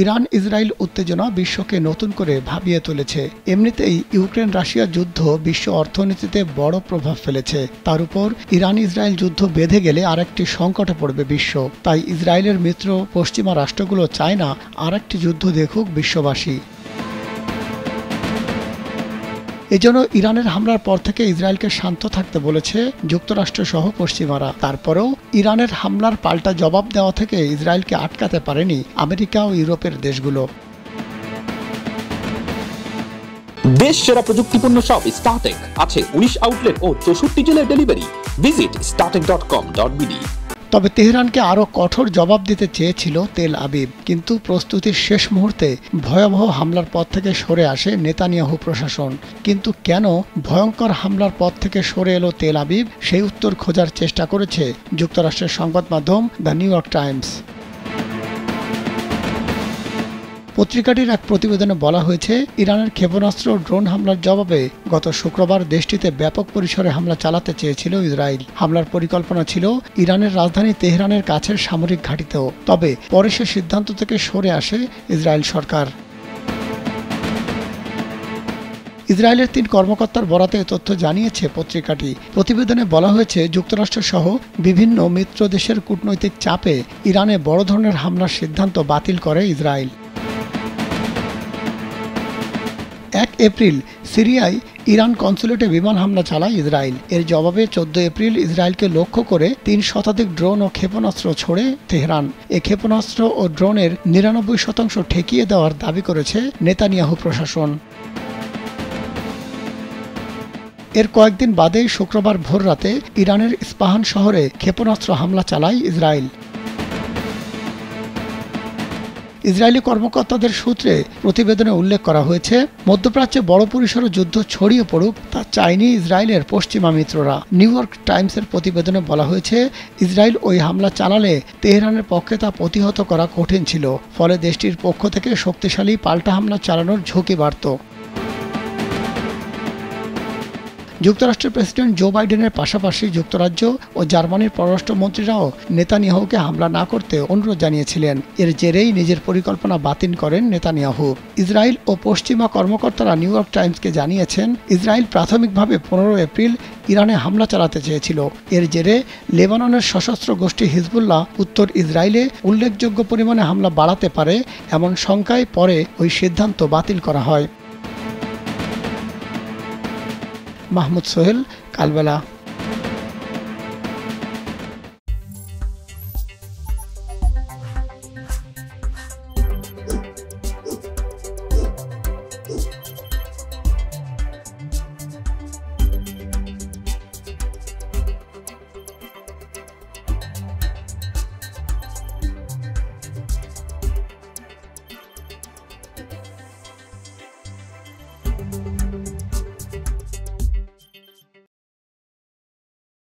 Iran Israel উত্তেজনা বিশ্বকে নতুন করে ভাবিয়ে তুলেছে। এমনিতেই ইউক্রেন রাশিয়া যুদ্ধ বিশ্ব অর্থনীতিতে বড় প্রভাব ফেলেছে। তার উপর ইরান ইসরায়েল যুদ্ধ বেঁধে গেলে আরেকটি সংকটে পড়বে বিশ্ব। তাই ইসরায়েলের মিত্র পশ্চিমা রাষ্ট্রগুলো চায় না আরেকটি যুদ্ধ দেখুক বিশ্ববাসী। এজন্য ইরানের হামলার পর থেকে ইসরায়েলকে শান্ত থাকতে বলেছে যুক্তরাষ্ট্র সহ পশ্চিমারা। তারপরেও ইরানের হামলার পাল্টা জবাব দেওয়া থেকে ইসরায়েলকে আটকাতে পারেনি আমেরিকা ও ইউরোপের দেশগুলো। দেশ সেরা প্রযুক্তিপূর্ণ সব স্টারটেক আছে 19 আউটলেট ও 64 জেলায় ডেলিভারি। Visit startek.com.bd। তবে তেহরানকে আরও কঠোর জবাব দিতে চেয়েছিল তেল আবিব, কিন্তু প্রস্তুতির শেষ মুহূর্তে ভয়াবহ হামলার পথ থেকে সরে আসে নেতানিয়াহু প্রশাসন। কিন্তু কেন ভয়ঙ্কর হামলার পথ থেকে সরে এলো তেল আবিব, সেই উত্তর খোঁজার চেষ্টা করেছে যুক্তরাষ্ট্রের সংবাদ মাধ্যম দ্য নিউ ইয়র্ক টাইমস। পত্রিকাটির এক প্রতিবেদনে বলা হয়েছে, ইরানের ক্ষেপণাস্ত্র ড্রোন হামলার জবাবে গত শুক্রবার দেশটিতে ব্যাপক পরিসরে হামলা চালাতে চেয়েছিল ইসরায়েল। হামলার পরিকল্পনা ছিল ইরানের রাজধানী তেহরানের কাছের সামরিক ঘাঁটিতেও। তবে পরে সে সিদ্ধান্ত থেকে সরে আসে ইসরায়েল সরকার। ইসরায়েলের 3 কর্মকর্তার বরাতে এ তথ্য জানিয়েছে পত্রিকাটি। প্রতিবেদনে বলা হয়েছে, যুক্তরাষ্ট্র সহ বিভিন্ন মিত্র দেশের কূটনৈতিক চাপে ইরানে বড় ধরনের হামলার সিদ্ধান্ত বাতিল করে ইসরায়েল। 1 এপ্রিল সিরিয়ায় ইরান কনসুলেটে বিমান হামলা চালায় ইসরায়েল। এর জবাবে 14 এপ্রিল ইসরায়েলকে লক্ষ্য করে 3 শতাধিক ড্রোন ও ক্ষেপণাস্ত্র ছোড়ে তেহরান। এ ক্ষেপণাস্ত্র ও ড্রোনের 99% ঠেকিয়ে দেওয়ার দাবি করেছে নেতানিয়াহু প্রশাসন। এর কয়েকদিন বাদেই শুক্রবার ভোররাতে ইরানের ইস্পাহান শহরে ক্ষেপণাস্ত্র হামলা চালায় ইসরায়েল। ইসরায়েলি কর্মকর্তাদের সূত্রে প্রতিবেদনে উল্লেখ করা হয়েছে, মধ্যপ্রাচ্যে বড় পরিসরে যুদ্ধ ছড়িয়ে পড়ুক তা চায়নি ইসরায়েলের পশ্চিমা মিত্ররা। নিউ ইয়র্ক টাইমসের প্রতিবেদনে বলা হয়েছে, ইসরায়েল ওই হামলা চালালে তেহরানের পক্ষে তা প্রতিহত করা কঠিন ছিল। ফলে দেশটির পক্ষ থেকে শক্তিশালী পাল্টা হামলা চালানোর ঝুঁকি বাড়ত। যুক্তরাষ্ট্রের প্রেসিডেন্ট জো বাইডেনের পাশাপাশি যুক্তরাজ্য ও জার্মানির পররাষ্ট্রমন্ত্রীরাও নেতানিয়াহুকে হামলা না করতে অনুরোধ জানিয়েছিলেন। এর জেরেই নিজের পরিকল্পনা বাতিল করেন নেতানিয়াহু। ইসরায়েল ও পশ্চিমা কর্মকর্তারা নিউ ইয়র্ক টাইমসকে জানিয়েছেন, ইসরায়েল প্রাথমিকভাবে 15 এপ্রিল ইরানে হামলা চালাতে চেয়েছিল। এর জেরে লেবাননের সশস্ত্র গোষ্ঠী হিজবুল্লাহ উত্তর ইসরায়েলে উল্লেখযোগ্য পরিমাণে হামলা বাড়াতে পারে এমন শঙ্কায় পরে ওই সিদ্ধান্ত বাতিল করা হয়। মাহমুদ সোহেল, কালবেলা।